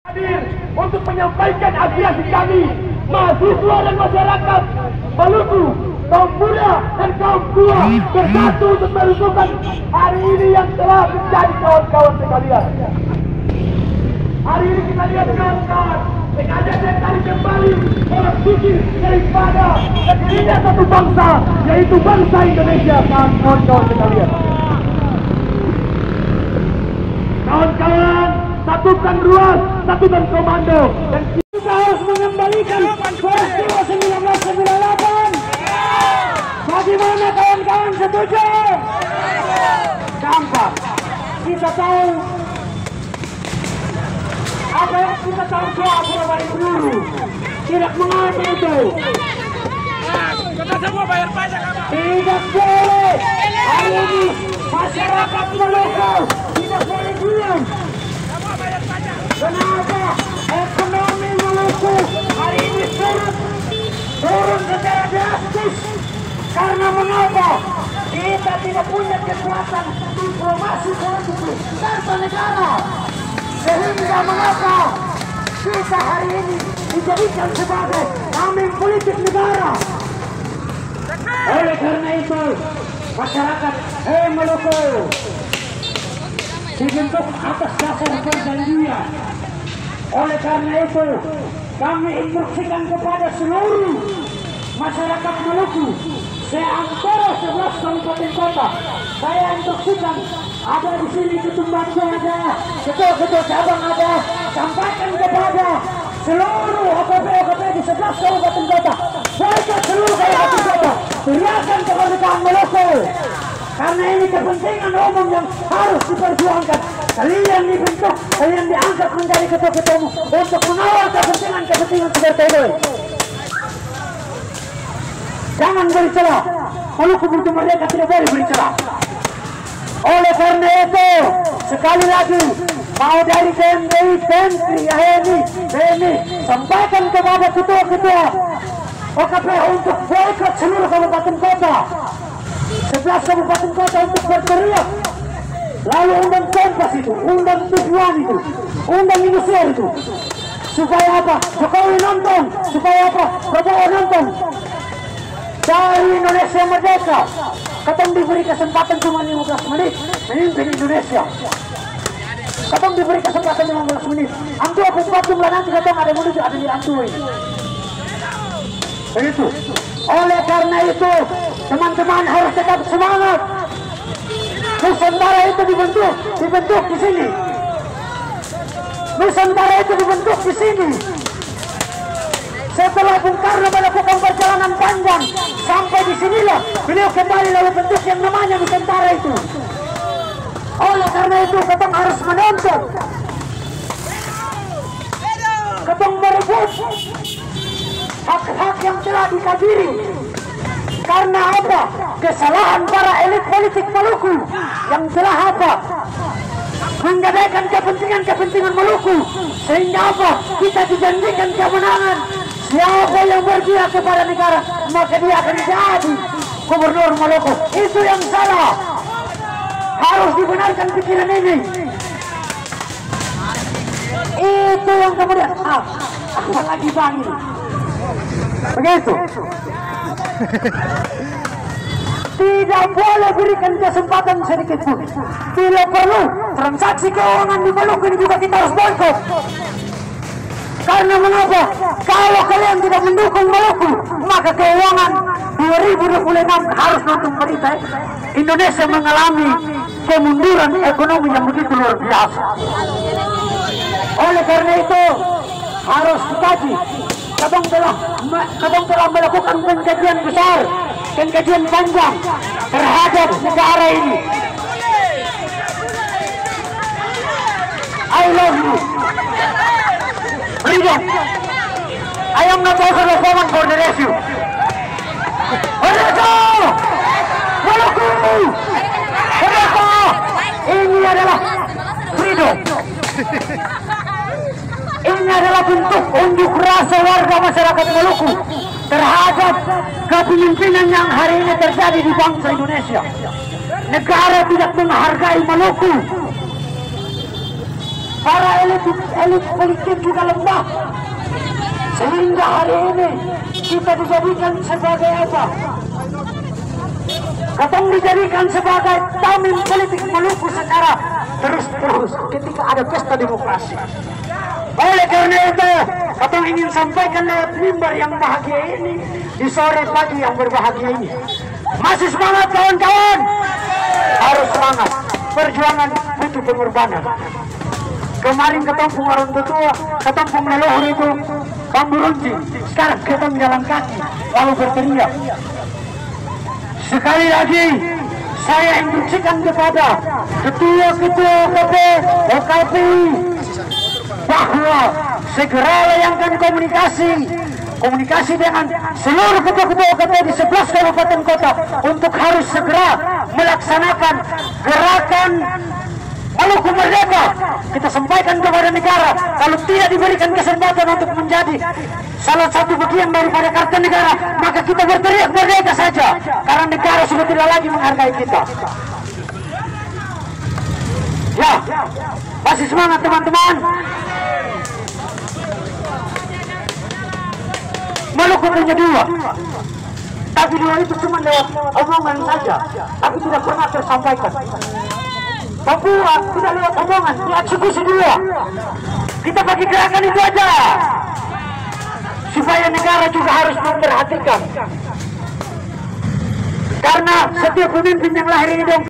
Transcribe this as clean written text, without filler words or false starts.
Hadir untuk menyampaikan aspirasi kami, mahasiswa dan masyarakat Maluku, kaum muda dan kaum tua bersatu untuk menentukan hari ini yang telah menjadi kawan-kawan sekalian. Hari ini kita lihat kawan-kawan, sengaja saya tarik kembali orang suci daripada negerinya satu bangsa, yaitu bangsa Indonesia, kawan-kawan sekalian. Kawan-kawan, satukan ruas, satukan komando, dan kita harus mengembalikan peristiwa 1998. Bagaimana kawan-kawan, setuju? Gampang. Kita tahu apa yang kita tahu soal Surabaya peluru. Tidak mengapa itu. Kita semua bayar pajak apa? Tidak boleh. Hari ini masyarakat Maluku tidak boleh diam. Semua bayar pajak. Kenapa ekonomi Maluku hari ini turun secara drastis? Karena mengapa? Kita tidak punya kekuatan diplomasi politik serta negara. Sehingga mengapa kita hari ini dijadikan sebagai tameng politik negara. Oleh karena itu, masyarakat Maluku dibentuk atas dasar perjanjian. Oleh karena itu, kami instruksikan kepada seluruh masyarakat Maluku seantara 11 kabupaten kota. Saya instruksikan, ada di sini ketumbannya, ada ketua-ketua cabang, ada, sampaikan kepada seluruh OKP di 11 kabupaten kota, baiklah seluruh kabupaten kota, teriakan kemerdekaan Maluku. Karena ini kepentingan umum yang harus diperjuangkan. Kalian dibentuk, kalian diangkat menjadi ketua-ketua umum untuk mengawal kepentingan seperti ini. Jangan beri celah. Maluku butuh merdeka, tidak boleh beri celah. Oleh karena itu, sekali lagi, mau dari KMDI, Pemkri, BNI, sampaikan kepada ketua-ketua OKP untuk boikot seluruh kabupaten kota. 11 kabupaten kota untuk berteriak. Lalu undang Kompas itu, undang tujuan itu, undang Indosiar itu. Supaya apa? Jokowi nonton. Supaya apa? Prabowo nonton. Dari Indonesia merdeka, katong diberi kesempatan cuma 15 menit memimpin Indonesia. Katong diberi kesempatan 15 menit. Antu apa sebab jumlah nanti katong ada menuju ada di antu ini. Begitu. Oleh karena itu, teman-teman harus tetap semangat. Nusantara itu dibentuk di sini. Nusantara itu dibentuk di sini. Setelah Bung Karno melakukan perjalanan panjang sampai di sinilah beliau kembali lalu bentuk yang namanya Nusantara itu. Oleh karena itu, katong harus menonton. Katong merebut hak-hak yang telah dikabiri. Karena apa? Kesalahan para elit politik Maluku yang telah apa? Menggadaikan kepentingan Maluku. Sehingga apa? Kita dijanjikan kemenangan. Siapa yang berpihak kepada negara, maka dia akan jadi gubernur Maluku. Itu yang salah. Harus dibenarkan pikiran ini. Itu yang kemudian apalagi bang ini. Begitu. Tidak boleh berikan kesempatan sedikit pun. Tidak perlu transaksi keuangan di Maluku ini juga kita harus boikot. Karena mengapa? Kalau kalian tidak mendukung Maluku, maka keuangan 2026 harus nonton berita. Indonesia mengalami kemunduran ekonomi yang begitu luar biasa. Oleh karena itu harus dikaji. Katong telah melakukan pengkajian besar, pengkajian panjang terhadap negara ini. I love you. Freedom. I am not also the woman for the rescue. Merdeka! Maluku! Merdeka! Ini adalah freedom. Ini adalah bentuk unjuk rasa warga masyarakat Maluku terhadap kepemimpinan yang hari ini terjadi di bangsa Indonesia. Negara tidak menghargai Maluku. para elit politik juga lemah, sehingga hari ini kita dijadikan sebagai apa? Katong dijadikan sebagai tamim politik Maluku secara terus-terus ketika ada pesta demokrasi. Oleh karena itu, katong ingin sampaikan lewat mimbar yang bahagia ini di sore pagi yang berbahagia ini. Masih semangat kawan-kawan, harus semangat. Perjuangan butuh pengorbanan. Kemarin ketemu orang tua, ketemu leluhur itu bambu runcing. Sekarang ketemu jalan kaki, lalu berteriak. Sekali lagi saya instruksikan kepada ketua-ketua OKP bahwa segera layangkan komunikasi dengan seluruh ketua-ketua OKP di 11 kabupaten kota untuk harus segera melaksanakan gerakan Maluku Merdeka. Kita sampaikan kepada negara, kalau tidak diberikan kesempatan untuk menjadi salah satu bagian daripada Kartanegara, maka kita berteriak merdeka saja, karena negara sudah tidak lagi menghargai kita. Ya, masih semangat teman-teman. Maluku punya dua, tapi dua itu cuma lewat omongan saja, tapi tidak pernah tersampaikan. Papua tidak lewat omongan, dieksekusi dua. Kita bagi gerakan itu aja, supaya negara juga harus memperhatikan. Karena setiap pemimpin yang lahir ini dong